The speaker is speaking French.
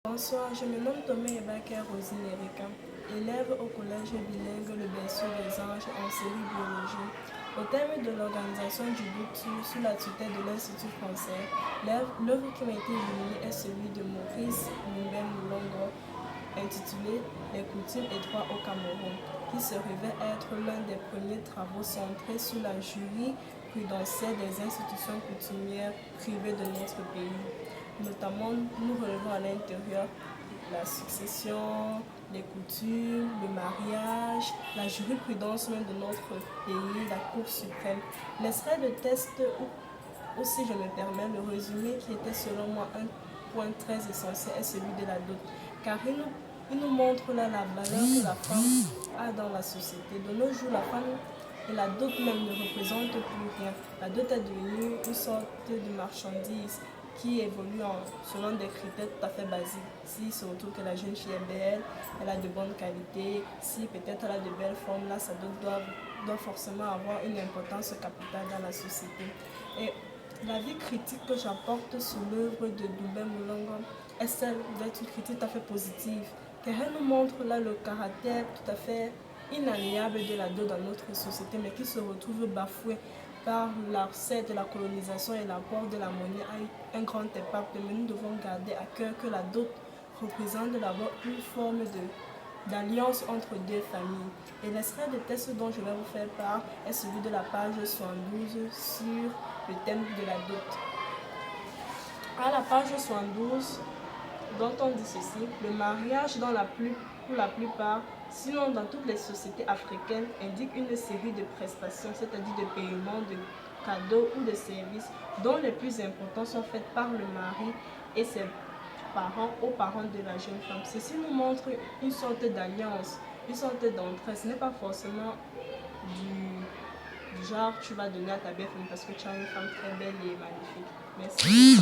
Bonsoir, je me nomme Thomas Ebaker Rosine Erika, élève au collège bilingue Le Berceau des Anges en série biologie. Au terme de l'organisation du book sous la tutelle de l'Institut français, l'œuvre qui m'a été illuminée est celui de Maurice Mbembe Mulongo, intitulé Les coutumes et droits au Cameroun, qui se révèle être l'un des premiers travaux centrés sur la jurisprudentielle des institutions coutumières privées de notre pays. Notamment, nous relevons à l'intérieur la succession, les coutumes, le mariage, la jurisprudence même de notre pays, la Cour suprême. L'extrait de test, ou si je me permets, le résumé qui était selon moi un point très essentiel est celui de la dot, car il nous montre là la valeur que la femme a dans la société. De nos jours, la femme et la dot même ne représentent plus rien. La dot est devenue une sorte de marchandise qui évolue selon des critères tout à fait basiques. Si surtout que la jeune fille est belle, elle a de bonnes qualités, si peut-être elle a de belles formes, là, sa dot doit forcément avoir une importance capitale dans la société. Et la vie critique que j'apporte sur l'œuvre de Mbembe Mulongo est celle d'être une critique tout à fait positive, car elle nous montre là le caractère tout à fait inaliénable de la dot dans notre société, mais qui se retrouve bafoué par l'accès de la colonisation et l'apport de la monnaie a un grand impact. Mais nous devons garder à cœur que la dot représente d'abord une forme d'alliance entre deux familles. Et l'extrait de texte dont je vais vous faire part est celui de la page 72 sur le thème de la dot. À la page 72, dont on dit ceci: le mariage pour la plupart, sinon dans toutes les sociétés africaines, indique une série de prestations, c'est-à-dire de paiements, de cadeaux ou de services, dont les plus importants sont faits par le mari et ses parents aux parents de la jeune femme. Ceci nous montre une sorte d'alliance, une sorte d'entraide. Ce n'est pas forcément du genre tu vas donner à ta belle-femme parce que tu as une femme très belle et magnifique. Merci.